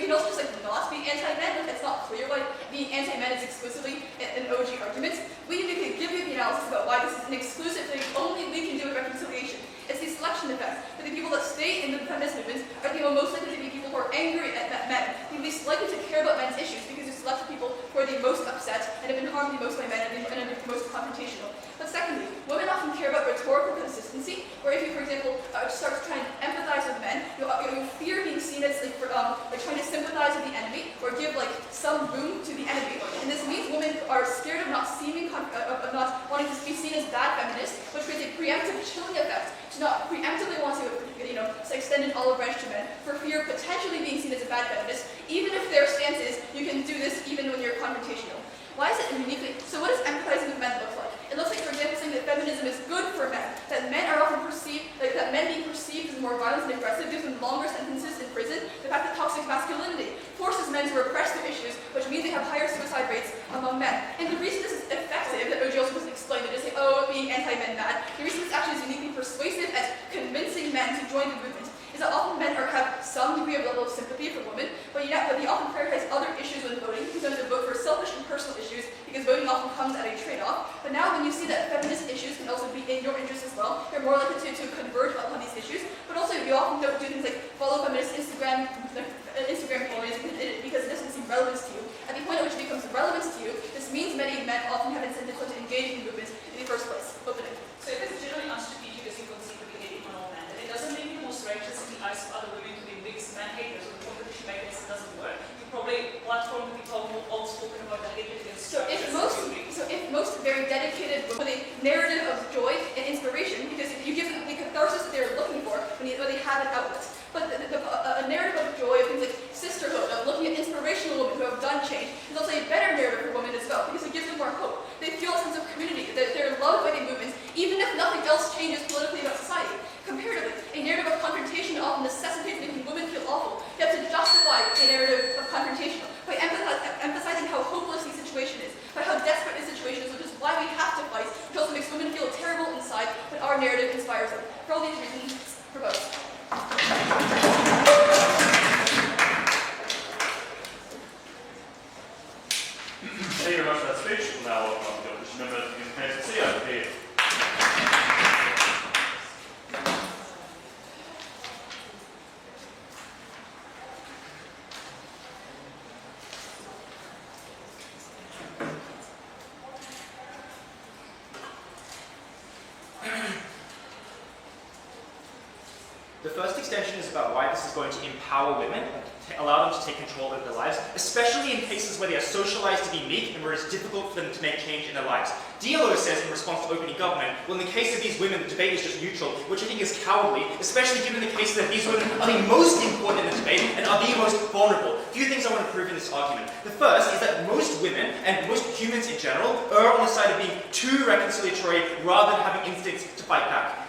can also just not be anti-men if it's not clear why being anti-men is exclusively an OG argument. We need to give you the analysis about why this is an exclusive thing only we can do with reconciliation. It's the selection effect, that the people that stay in the feminist movement are the people most likely to be people who are angry at men, the least likely to care about men's issues, because you select the people who are the most upset and have been harmed the most by men and are the most confrontational. But secondly, women often care about rhetorical consistency, where if you, for example, start trying to empathize with men, you'll fear being seen as like trying to sympathize with the enemy, or give some room to the enemy. And this means women are scared of not not wanting to be seen as bad feminists, which creates a preemptive chilling effect to not preemptively want to extend an olive branch to men for fear of potentially being seen as a bad feminist, even if their stance is you can do this even when you're confrontational. Why is it uniquely? So what does empathizing with men look like? It looks like, for example, saying that feminism is good for men, that men are often perceived, that men being perceived as more violent and aggressive gives them longer sentences in prison. The fact that toxic masculinity forces men to repress their issues, which means they have higher suicide rates among men. And the reason this is effective, that OG also doesn't explain it, just say, oh, being anti-men bad. The reason this actually is uniquely persuasive at convincing men to join the movement is that often men have some degree of level of sympathy for women, but they often prioritize other issues when voting, sometimes they vote for selfish and personal issues, because voting often comes at a trade-off. But now when you see that feminist issues can also be in your interest as well, you're more likely to converge upon these issues, but also you often don't do things like follow feminist Instagram pages because it doesn't seem relevant to you. At the point at which it becomes relevant to you, this means many men often have incentive to engage in movements in the first place. Opening. So if it's generally unstrategic as you conceive of being on all men, then it doesn't make you most righteous in the eyes of other women to be biggest man haters or the point that you make this doesn't work. You probably platform to be more outspoken about the hatred against So if most very dedicated with a narrative of joy and inspiration, because you give them the catharsis that they're looking for when they have an outlet. But a narrative of joy, of things like sisterhood, of looking at inspirational women who have done change, is also a better narrative for women as well, because it gives them more hope. They feel a sense of community, that they're loved by the movement, even if nothing else changes politically about society. Comparatively, a narrative of confrontation often necessitates making women feel awful. You have to justify a narrative of confrontation by emphasizing how hopeless the situation is, by how desperate the situation is, which is why we have to fight, which also makes women feel terrible inside, but our narrative inspires them. For all these reasons, propose. Thank you very much for that speech. Now welcome up the opposition member to the CIP. The first extension is about why this is going to empower women and allow them to take control of their lives, especially in cases where they are socialized to be meek and where it's difficult for them to make change in their lives. DLO says in response to opening government, well, in the case of these women, the debate is just neutral, which I think is cowardly, especially given the case that these women are the most important in the debate and are the most vulnerable. A few things I want to prove in this argument. The first is that most women, and most humans in general, are on the side of being too reconciliatory rather than having instincts to fight back.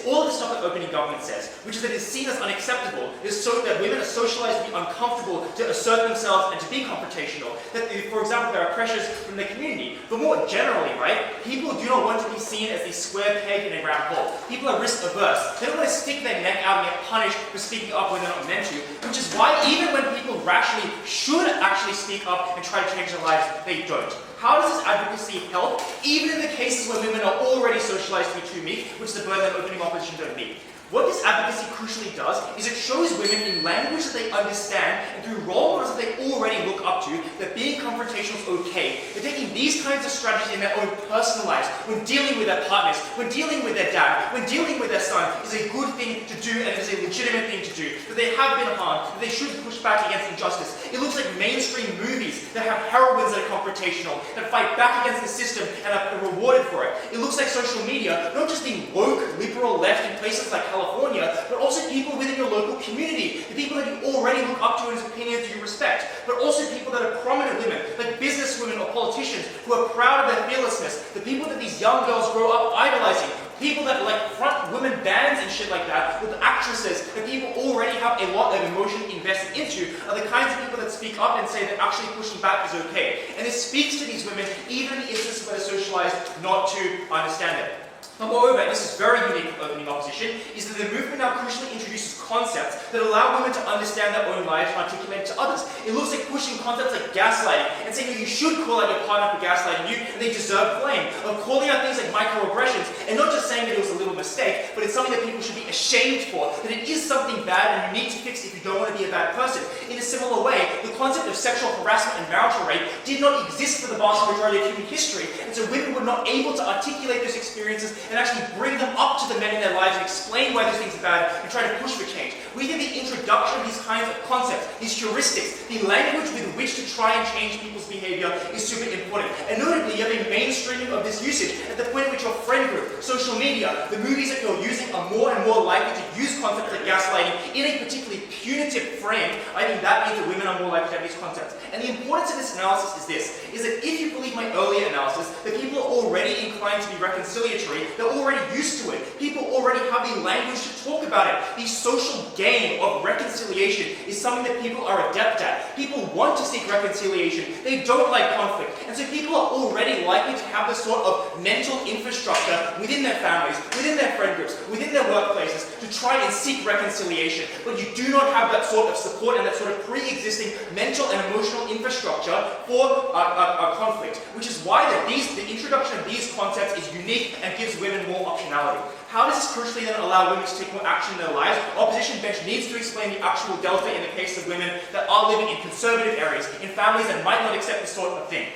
All of the stuff that opening government says, which is that it is seen as unacceptable, is so that women are socialized to be uncomfortable, to assert themselves and to be confrontational. That, for example, there are pressures from the community. But more generally, right, people do not want to be seen as the square peg in a round hole. People are risk averse. They don't want to stick their neck out and get punished for speaking up when they're not meant to, which is why even when people rationally should actually speak up and try to change their lives, they don't. How does this advocacy help, even in the cases where women are already socialized to be too meek, which is the burden that opening opposition don't meet? What this advocacy crucially does is it shows women in language that they understand and through role models that they already look up to that being confrontational is okay. They're taking these kinds of strategies in their own personal lives when dealing with their partners, when dealing with their dad, when dealing with their son is a good thing to do and is a legitimate thing to do. That they have been harmed, that they should push back against injustice. It looks like mainstream movies that have heroines that are confrontational, that fight back against the system and are rewarded for it. It looks like social media, not just the woke liberal left in places like California, but also people within your local community, the people that you already look up to and whose opinions you respect, but also people that are prominent women, like businesswomen or politicians who are proud of their fearlessness, the people that these young girls grow up idolizing, people that like front women bands and shit like that, with actresses that people already have a lot of emotion invested into, are the kinds of people that speak up and say that actually pushing back is okay. And it speaks to these women, even in the instances where they're socialized not to understand it. But moreover, and this is very unique to opening opposition, is that the movement now crucially introduces concepts that allow women to understand their own lives and articulate to others. It looks like pushing concepts like gaslighting and saying that you should call out your partner for gaslighting you and they deserve blame. Of calling out things like microaggressions and not just saying that it was a little mistake, but it's something that people should be ashamed for, that it is something bad and you need to fix if you don't want to be a bad person. In a similar way, the concept of sexual harassment and marital rape did not exist for the vast majority of human history, and so women were not able to articulate those experiences and actually bring them up to the men in their lives and explain why those things are bad and try to push for change. We think the introduction of these kinds of concepts, these heuristics, the language with which to try and change people's behavior is super important. And notably, you have a mainstreaming of this usage at the point at which your friend group, social media, the movies that you're using are more and more likely to use concepts like gaslighting in a particularly punitive frame. I think that means that women are more likely to have these concepts. And the importance of this analysis is this, is that if you believe my earlier analysis, that people are already inclined to be reconciliatory, they're already used to it. People already have the language to talk about it. The social game of reconciliation is something that people are adept at. People want to seek reconciliation. They don't like conflict. And so people are already likely to have this sort of mental infrastructure within their families, within their friend groups, within their workplaces to try and seek reconciliation. But you do not have that sort of support and that sort of pre-existing mental and emotional infrastructure for a conflict, which is why the introduction of these concepts is unique and gives women more optionality. How does this crucially then allow women to take more action in their lives? Opposition bench needs to explain the actual delta in the case of women that are living in conservative areas, in families that might not accept this sort of thing.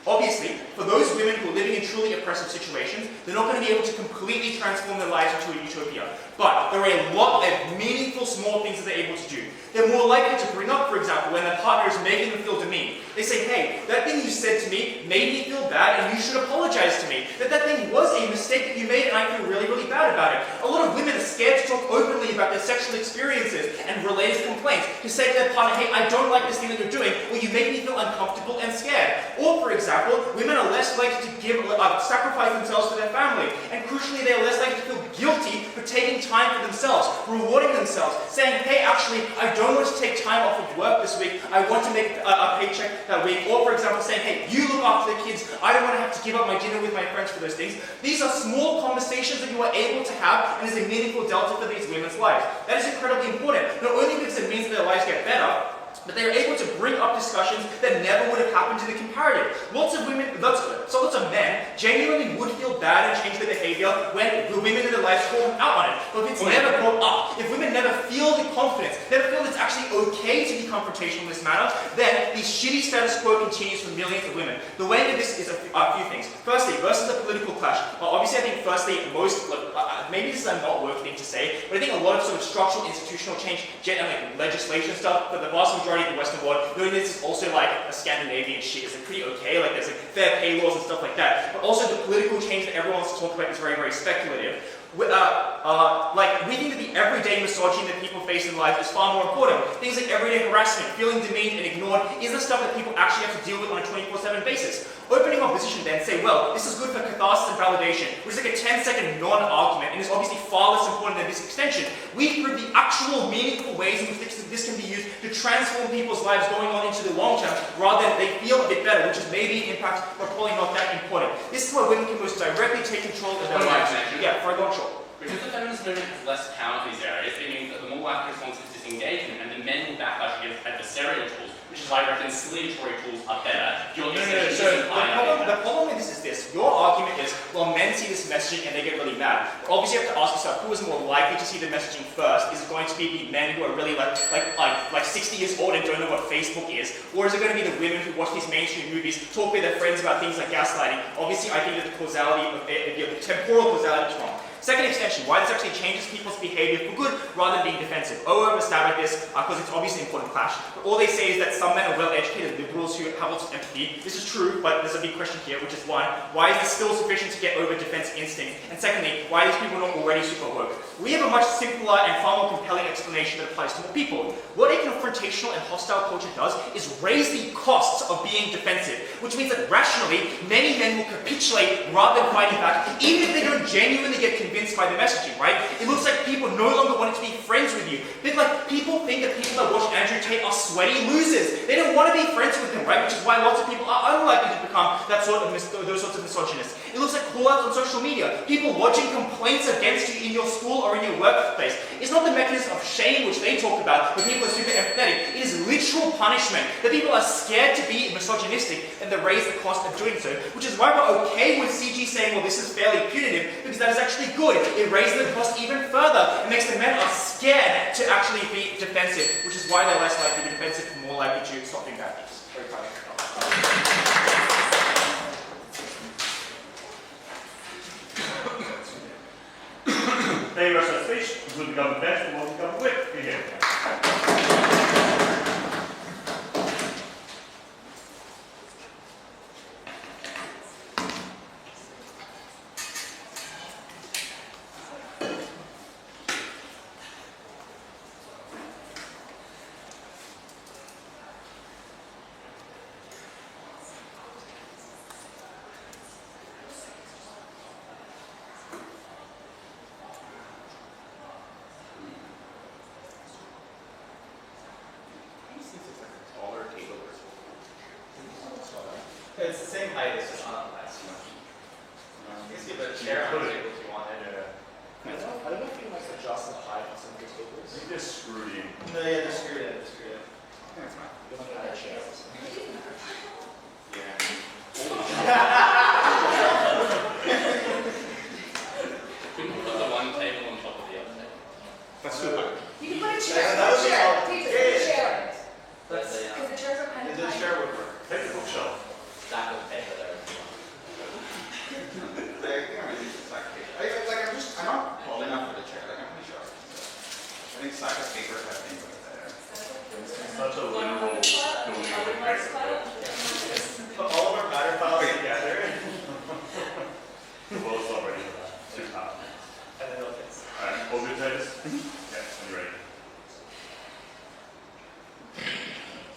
Obviously, for those women who are living in truly oppressive situations, they're not going to be able to completely transform their lives into a utopia. But there are a lot of meaningful small things that they're able to do. They're more likely to bring up, for example, when their partner is making them feel demeaned. They say, hey, that thing you said to me made me feel bad and you should apologize to me. That thing was a mistake that you made and I feel really, really bad about it. A lot of women are scared to talk openly about their sexual experiences and related complaints. To say to their partner, hey, I don't like this thing that you're doing, or you make me feel uncomfortable and scared. Or, for example, women are less likely to sacrifice themselves for their family. And crucially, they are less likely to feel guilty for taking time for themselves, rewarding themselves, saying, hey, actually, I don't want to take time off of work this week, I want to make a paycheck that week. Or, for example, saying, hey, you look after the kids, I don't want to have to give up my dinner with my friends for those things. These are small conversations that you are able to have and is a meaningful delta for these women's lives. That is incredibly important, not only because it means that their lives get better, but they are able to bring up discussions that never would have happened in the comparative. Lots of men genuinely would feel bad and change their behavior when the women in their lives call them out on it. But if it's never brought up, if women never feel the confidence, never feel it's actually okay to be confrontational in this manner, then the shitty status quo continues for millions of women. The way that this is a few things. Firstly, versus the political clash. Obviously, I think firstly, maybe this is a not work thing to say, but I think a lot of sort of structural institutional change, like legislation stuff, for the vast majority of the Western world, knowing this is also like a Scandinavian shit, is pretty okay, like there's like fair pay laws and stuff like that, but also the political change that everyone wants to talk about is very, very speculative. We think that the everyday misogyny that people face in life is far more important. Things like everyday harassment, feeling demeaned and ignored, is the stuff that people actually have to deal with on a 24/7 basis. Opening opposition then say, well, this is good for catharsis and validation, which is like a 10-second non-argument and is obviously far less important than this extension. We prove the actual meaningful ways in which this can be used to transform people's lives going on into the long term, rather than they feel a bit better, which is maybe in fact, but probably not that important. This is where women can most directly take control of their lives. Yeah, for a long shot. Because the feminist movement has less power in these areas, it means that the more likely response is disengagement, and the men will backlash against adversarial tools, which is why reconciliatory tools are better. So the problem with this is this. Your argument is, well, men see this messaging and they get really mad. But obviously you have to ask yourself, who is more likely to see the messaging first? Is it going to be the men who are really like 60 years old and don't know what Facebook is? Or is it going to be the women who watch these mainstream movies, talk with their friends about things like gaslighting? Obviously I think that the causality of the temporal causality is wrong. Second extension, why this actually changes people's behavior for good rather than being defensive. have a stab at this because it's obviously an important clash. But all they say is that some men are well-educated liberals who have lots of empathy. This is true, but there's a big question here, which is one, why is this still sufficient to get over defense instinct? And secondly, why are these people not already super woke? We have a much simpler and far more compelling explanation that applies to more people. What a confrontational and hostile culture does is raise the costs of being defensive, which means that rationally, many men will capitulate rather than fighting back, even if they don't genuinely get convinced convinced by the messaging, right? It looks like people no longer wanted to be friends with you. People think that people that watch Andrew Tate are sweaty losers. They don't want to be friends with him, right? Which is why lots of people are unlikely to become those sorts of misogynists. It looks like call-outs on social media. People lodging complaints against you in your school or in your workplace. It's not the mechanism of shame which they talk about, where people are super empathetic. It is literal punishment. That people are scared to be misogynistic and they raise the cost of doing so, which is why we're okay with CG saying, well, this is fairly punitive, because that is actually good. It raises the cost even further. It makes the men are scared to actually be defensive, which is why they're less likely to be defensive and more likely to stop doing bad things. Very proud. Thank you very much for that speech. We'll become the best and we'll become whip again. It's the same height, it's just on the last one. You can give it a chair on the table if you wanted. I don't know if you like adjust the height on some of these tables. You just screwed in. No, yeah, just screw it in, That's fine. You don't have a chair. We can put the one table on top of the other table. That's too high. You can put a chair. Yeah, that would be all- Take the chair on it. That's Because the chairs are kind of the high. chair would work. Take the bookshelf. Stack of paper there. I'm not tall enough for the chair, I'm pretty sure. I think stack of paper has things like that. Such a literal building of Put all of our matter files together. The world's already too hot. And then it'll fix. Alright, hold your tights. Yeah, when you're ready.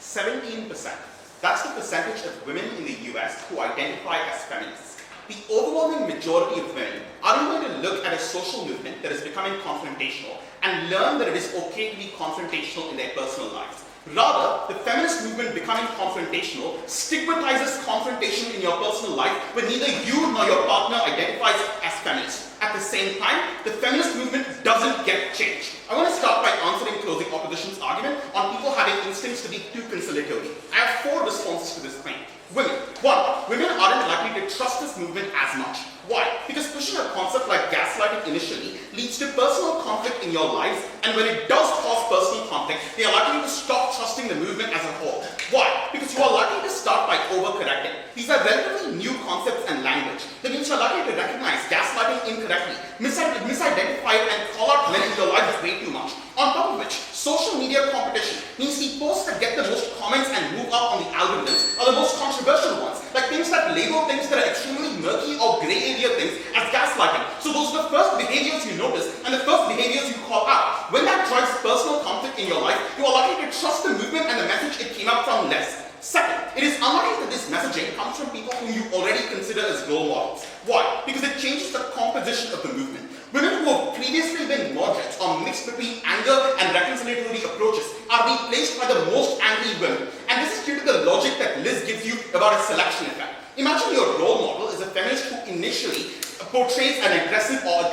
17%. That's the percentage of women in the US who identify as feminists. The overwhelming majority of women aren't going to look at a social movement that is becoming confrontational and learn that it is okay to be confrontational in their personal lives. Rather, the feminist movement becoming confrontational stigmatizes confrontation in your personal life when neither you nor your partner identifies as feminist. At the same time, the feminist movement doesn't get changed. I want to start by answering closing opposition's argument on people having instincts to be too conciliatory. I have 4 responses to this claim. Women. 1. Women aren't likely to trust this movement as much. Why? Because pushing a concept like gaslighting initially leads to personal conflict in your lives, and when it does cause personal conflict, they are likely to stop trusting the movement as a whole. Why? Because you are likely to start by overcorrecting. These are relatively new concepts and language. That means you're likely to recognize gaslighting incorrectly, misidentify it, and call out men in your lives way too much. On top of which, social media competition means the posts that get the most comments and move up on the algorithms are the most controversial ones, like things that label things that are extremely murky or gray area things as gaslighting. So those are the first behaviors you notice and the first behaviors you call out. When that drives personal conflict in your life, you are likely to trust the movement and the message it came out from less. Second, it is unlikely that this messaging comes from people whom you already consider as role models. Why? Because it changes the composition of the movement. Women who have previously been moderates or mixed between anger and reconciliatory approaches are replaced by the most angry women. And this is due to the logic that Liz gives you about a selection effect. Imagine your role model is a feminist who initially portrays an aggressive or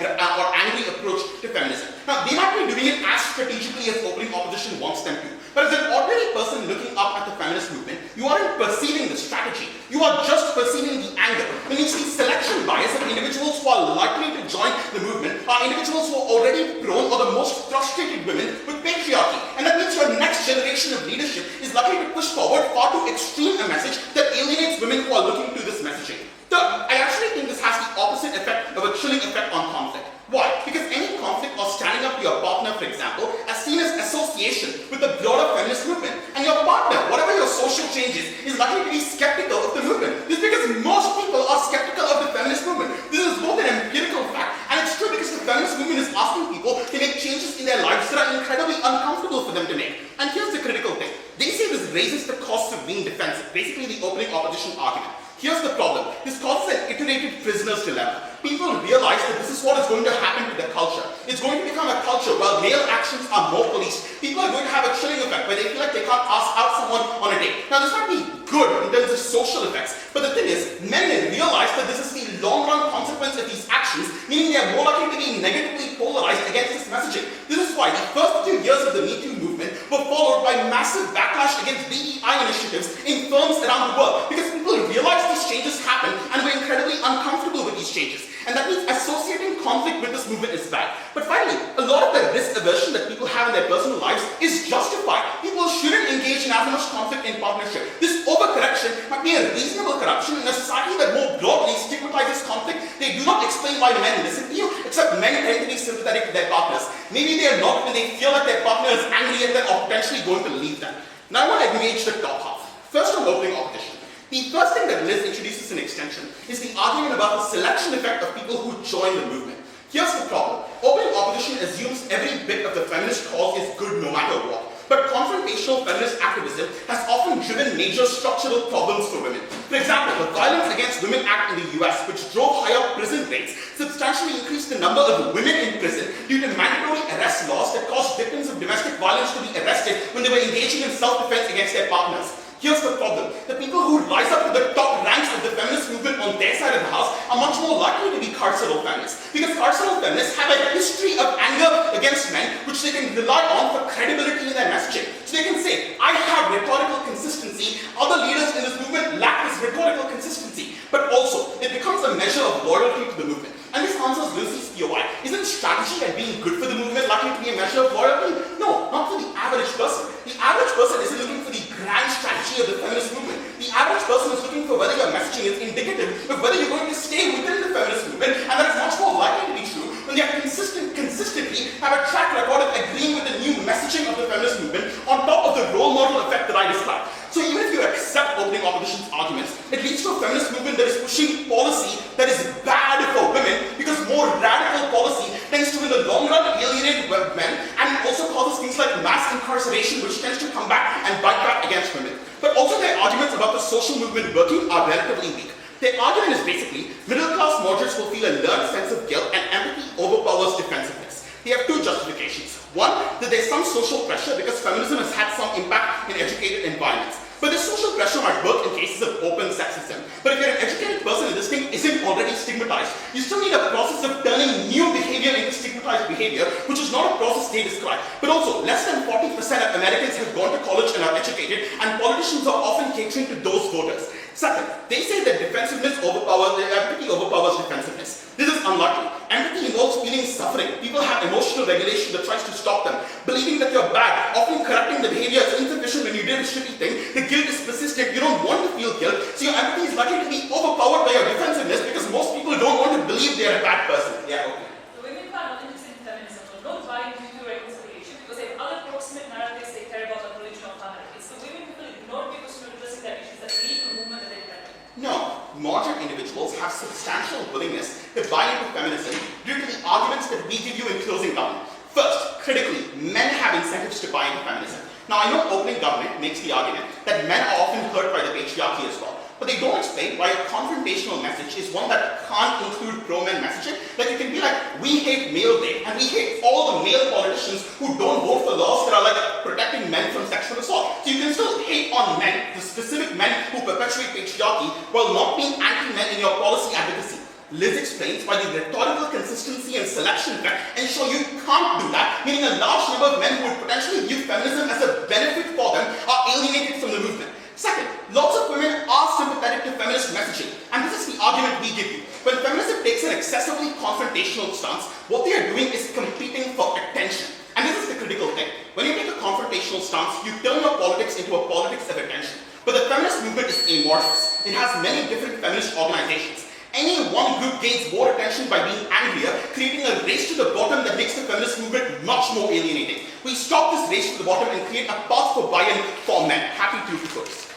angry approach to feminism. Now, they might be doing it as strategically as opening opposition wants them to. But as an ordinary person looking up at the feminist movement, you aren't perceiving the strategy. You are just perceiving the anger. It means the selection bias of individuals who are likely to join the movement are individuals who are already prone or the most frustrated women with patriarchy. And that means your next generation of leadership is likely to push forward far too extreme a message that alienates women who are looking to this messaging. Third, I actually think this has the opposite effect of a chilling effect on conflict. Why? Because any conflict or standing up to your partner, for example, is seen as association with the broader feminist movement. And your partner, whatever your social change is likely to be skeptical of the movement. This is because most people are skeptical of the feminist movement. This is both an empirical fact, and it's true because the feminist movement is asking people to make changes in their lives that are incredibly uncomfortable for them to make. And here's the critical thing. They say this raises the cost of being defensive, basically the opening opposition argument. Here's the problem. This causes an iterated prisoner's dilemma. People realize that this is what is going to happen to their culture. It's going to become a culture where male actions are more policed. People are going to have a chilling effect where they feel like they can't ask out someone on a date. Now, this might be good in terms of social effects, but the thing is, men realize that this is the long-run consequence of these actions, meaning they are more likely to be negatively polarized against this messaging. This is why the first few years of the Me Too movement were followed by massive backlash against DEI initiatives in firms around the world, because people realized these changes happen and were incredibly uncomfortable with these changes. And that means associating conflict with this movement is bad. But finally, a lot of the risk aversion that people have in their personal lives is justified. People shouldn't engage in as much conflict in partnership. This overcorrection might be a reasonable corruption in a society that more broadly stigmatizes conflict. They do not explain why men listen to you, except men tend to be sympathetic to their partners. Maybe they are not when they feel like their partner is angry at them or potentially going to leave them. Now I want to engage the top half. First on opening opposition. The first thing that Liz introduces in extension is the argument about the selection effect of people who join the movement. Here's the problem. Opening opposition assumes every bit of the feminist cause is good no matter what. But confrontational feminist activism has often driven major structural problems for women. For example, the Violence Against Women Act in the US, which drove higher prison rates, substantially increased the number of women in prison due to mandatory arrest laws that caused victims of domestic violence to be arrested when they were engaging in self-defense against their partners. Here's the problem. The people who rise up to the top ranks of the feminist movement on their side of the house are much more likely to be carceral feminists. Because carceral feminists have a history of anger against men, which they can rely on for credibility in their messaging. So they can say, I have rhetorical consistency, other leaders in this movement lack this rhetorical consistency. But also, it becomes a measure of loyalty to the movement. And this answers Lucy's POI. Isn't strategy and being good for the movement likely to be a measure of loyalty? No, not for the average person. The average person isn't looking for the grand strategy of the feminist movement. The average person is looking for whether your messaging is indicative of whether you're going to stay within the feminist movement, and that is much more likely to be true when they are consistently have a track record of agreeing with the new messaging of the feminist movement on top of the role model effect that I described. So even if you accept opening opposition's arguments, it leads to a feminist movement that is pushing policy that is bad for women, because more radical policy tends to in the long run alienate men and also causes things like mass incarceration, which tends to come back and bite back against women. But also their arguments about the social movement working are relatively weak. Their argument is basically, middle-class moderates will feel a learned sense of guilt and empathy overpowers defensiveness. They have two justifications. One, that there's some social pressure because feminism has had some impact in educated environments. But this social pressure might work in cases of open sexism. But if you're an educated person and this thing isn't already stigmatized, you still need a process of turning new behavior into stigmatized behavior, which is not a process they describe. But also, less than 40% of Americans have gone to college and are educated, and politicians are often catering to those voters. Second, they say that empathy overpowers defensiveness. This is unlikely. Empathy involves feeling suffering. People have emotional regulation that tries to stop them. Believing that you're bad, often correcting the behavior is insufficient when you did a shitty thing. The guilt is persistent. You don't want to feel guilt. So your empathy is likely to be overpowered by your defensiveness because most people don't want to believe they're a bad person. Yeah, okay. The women who are not interested in feminism or don't buy into reconciliation because they have other proximate narratives they care about, like religion or family. It's the women who will ignore because you're addressing their issues that lead to a movement that they depend on. No, moderate individuals have substantial willingness to buy into feminism due to the arguments that we give you in closing government. First, critically, men have incentives to buy into feminism. Now, I know opening government makes the argument that men are often hurt by the patriarchy as well. But they don't explain why a confrontational message is one that can't include pro-men messaging. Like, it can be like, we hate male rape, and we hate all the male politicians who don't vote for laws that are like protecting men from sexual assault. So you can still hate on men, the specific men who perpetuate patriarchy, while not being anti-men in your policy advocacy. Liz explains why the rhetorical consistency and selection effect ensure you can't do that, meaning a large number of men who would potentially view feminism as a benefit for them are alienated from the movement. Second, lots of women are sympathetic to feminist messaging, and this is the argument we give you. When feminism takes an excessively confrontational stance, what they are doing is competing for attention. And this is the critical thing. When you take a confrontational stance, you turn your politics into a politics of attention. But the feminist movement is amorphous. It has many different feminist organizations. Any one group gains more attention by being angrier, creating a race to the bottom that makes the feminist movement much more alienating. We stop this race to the bottom and create a path for buy-in for men. Happy to propose.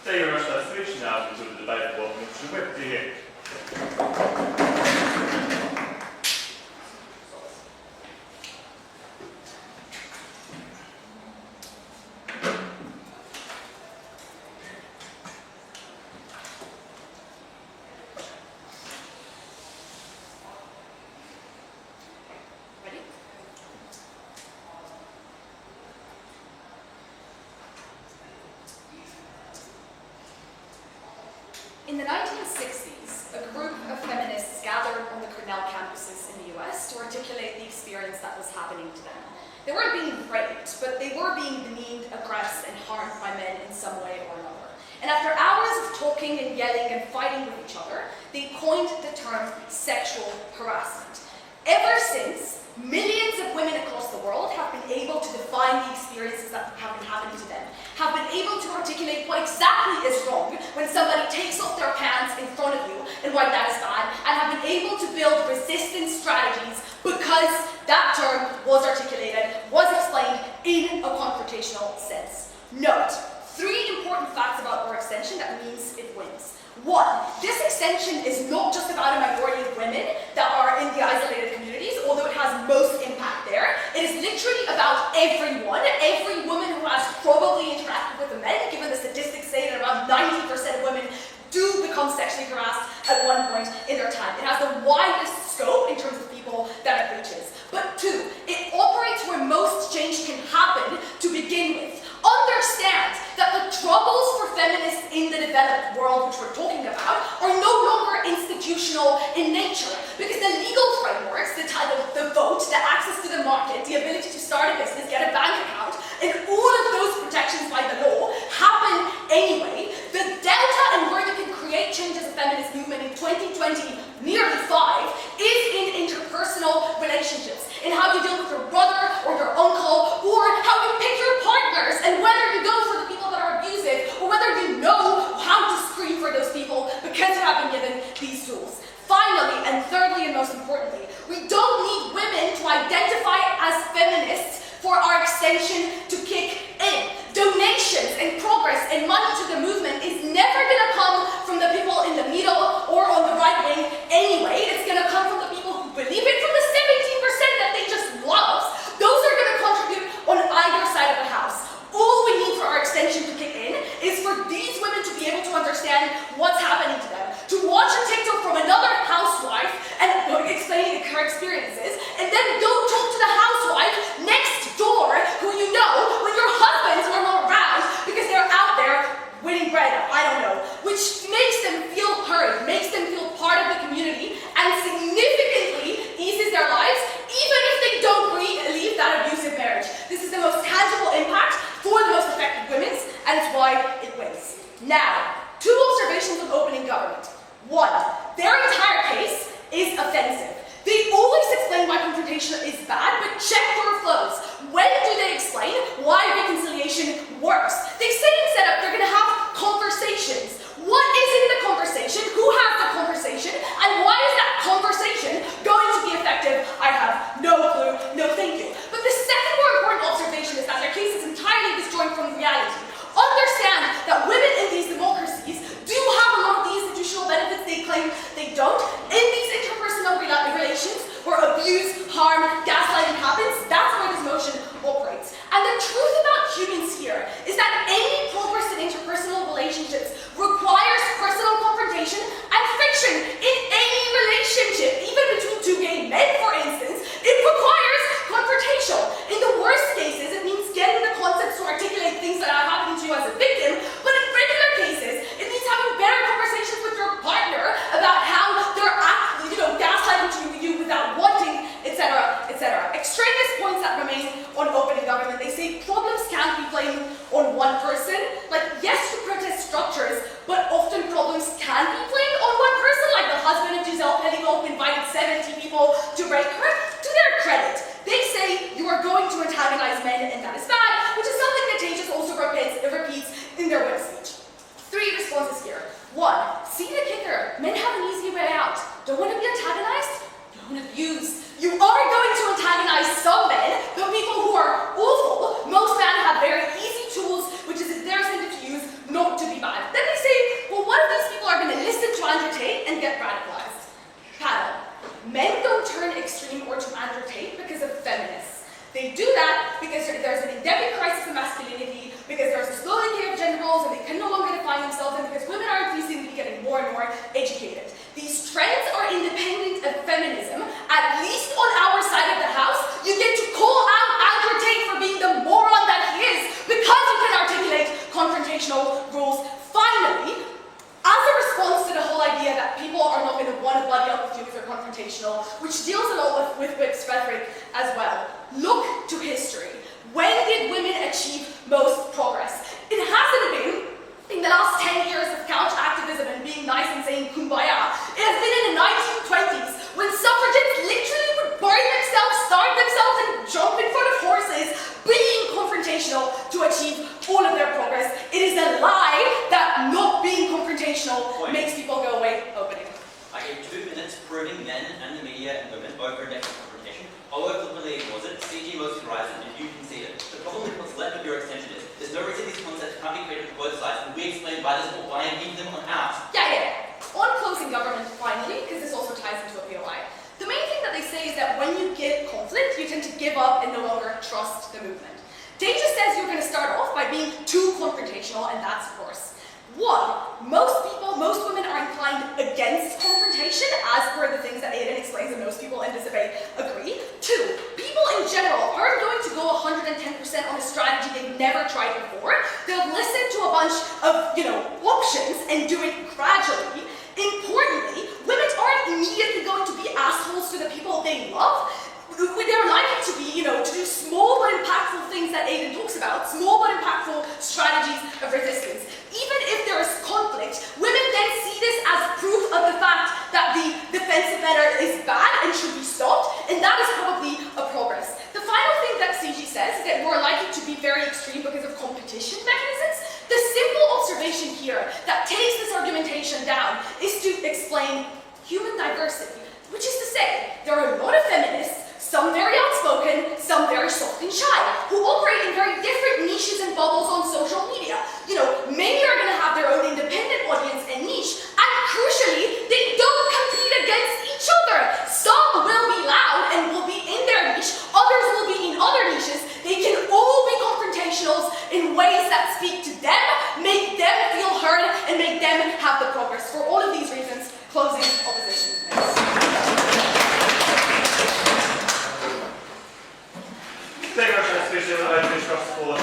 Thank you very much. Let's switch now to the debate about Mr. here. In the 1960s, a group of feminists gathered on the Cornell campuses in the US to articulate the experience that was happening to them. They weren't being raped, but they were being demeaned, aggressed, and harmed by men in some way or another. And after hours of talking and yelling and fighting with each other, they coined the term sexual harassment. Ever since, millions of women across the world have been able to define the experiences that have been happening to them, have been able to articulate what exactly is wrong when somebody takes off their pants in front of you and why that is bad, and have been able to build resistance strategies because that term was articulated, was explained in a confrontational sense. Note, 3 important facts about our extension that means it wins. 1, this extension is not just about a minority of women that are in the isolated communities, although it has most impact there. It is literally about everyone, every woman who has probably interacted with a man, given the statistics say that around 90% of women do become sexually harassed at one point in their time. It has the widest scope in terms of people that it reaches. But 2, it operates where most change can happen to begin with. Understand that the troubles for feminists in the developed world, which we're talking about, are no longer institutional in nature, because the legal frameworks, the vote, the access to the market, the ability to start a business, get a bank account, and all of those protections by the law happen anyway. The delta and where you can create change as a feminist movement in 2020, nearly 5, is in interpersonal relationships, in how you deal with your brother or your uncle, or how you pick your partners, and whether you go for the people that are abusive, or whether you know how to screen for those people because you have been given these tools. Finally, and thirdly and most importantly, we don't need women to identify as feminists for our extension to kick in. Donations and progress and money to the movement is never going to come from the people in the middle or on the right wing anyway. It's going to come from the people who believe it, from the 17% that they just love. Those are going to contribute on either side of the house. All we need for our extension to kick in is for these women to be able to understand what's happening to them, to watch a TikTok from another housewife and explaining her experiences, and then go talk to the housewife next door who you know when your husbands are not around because they're out there winning bread, I don't know, which makes them feel heard, makes them feel part of the community, and significantly eases their lives, even if they don't leave that abusive marriage. This is the most tangible impact for the most affected women, and it's why it wins. Now, 2 observations on opening government. 1, their entire case is offensive. They always explain why confrontation is bad, but check their flows. When do they explain why reconciliation works? They say instead of they're going to have conversations. What is in the conversation? Who has the conversation? And why is that conversation going to be effective? I have no clue, no thank you. But the second more important observation is that their case is entirely disjoined from reality. Understand that women in these democracies do have a lot of the institutional benefits they claim they don't. In these interpersonal relations where abuse, harm, gaslighting happens, that's where this motion operates. And the truth about humans here is that any progress in interpersonal relationships requires personal confrontation and friction. In any relationship, even between 2 gay men, for instance, it requires confrontation. In the worst cases, it means getting the concepts to articulate things that are happening to you as a victim, but in regular cases, it means having better conversations with your partner about how they're gaslighting to you without wanting, etc., etc. Extraneous points that remain on opening government. They say problems can't be blamed on one person. Like, yes, you protest structures, but often problems can be blamed on one person, like the husband of Giselle Petitgold who invited 70 people to break her. To their credit, they say you are going to antagonize men, and that is bad, which is something that Tejas also repeats in their web speech. 3 responses here. 1, see the kicker. Men have an easy way out. Don't want to be antagonized? Don't abuse. You are going to antagonize some men, but people who are awful. Most men have very easy tools, which is their incentive to use, not to be bad. Then they say, well, what if these people are going to listen to Andrew Tate and get radicalized? Panel. Men don't turn extreme or to Andrew Tate because of feminists. They do that because there's an endemic crisis of masculinity, because there's a slow decay of gender roles and they can no longer define themselves, and because women are increasingly getting more and more educated. These trends are independent of feminism. At least on our side of the house, you get to call out Andrew Tate for being the moron that he is, because you can articulate confrontational rules. Finally, as a response to confrontational to achieve all of their progress. It is a lie that not being confrontational makes people go away opening. I gave 2 minutes proving men and the media and women both are indexed to confrontation. Although flippantly ignores it, CG mostly rises and you can see it. The problem with what's left of your extension is there's no reason these concepts can't be created for both sides, and we explain why there's more why and leave them on ours. Yeah. On closing government, finally, because this also ties into a POI. The main thing that they say is that when you get conflict, you tend to give up and no longer trust the movement. Deja says you're going to start off by being too confrontational, and that's worse. 1, most women are inclined against confrontation, as per the things that Aidan explains, and most people in this debate agree. 2, people in general aren't going to go 110% on a strategy they've never tried before. They'll listen to a bunch of, options and do it gradually. Importantly, women aren't immediately going to be assholes to the people they love. They're likely to be, to do small but impactful things that Aidan talks about, small but impactful strategies of resistance. Even if there is conflict, women then see this as proof of the fact that the defensive method is bad and should be stopped, and that is probably a progress. The final thing that CG says is that we're likely to be very extreme because of competition mechanisms. The simple observation here that takes this argumentation down is to explain human diversity, which is to say, there are a lot of feminists, some very outspoken, some very soft and shy, who operate in very different niches and bubbles on social media. Many are going to have their own independent audience and niche, and crucially, they don't compete against each other. Some will be loud and will be in their niche, others will be in other niches. They can all be confrontationals in ways that speak to them, make them feel heard, and make them have the progress. For all of these reasons, closing opposition. Thank you very much for that speech. I wish us all a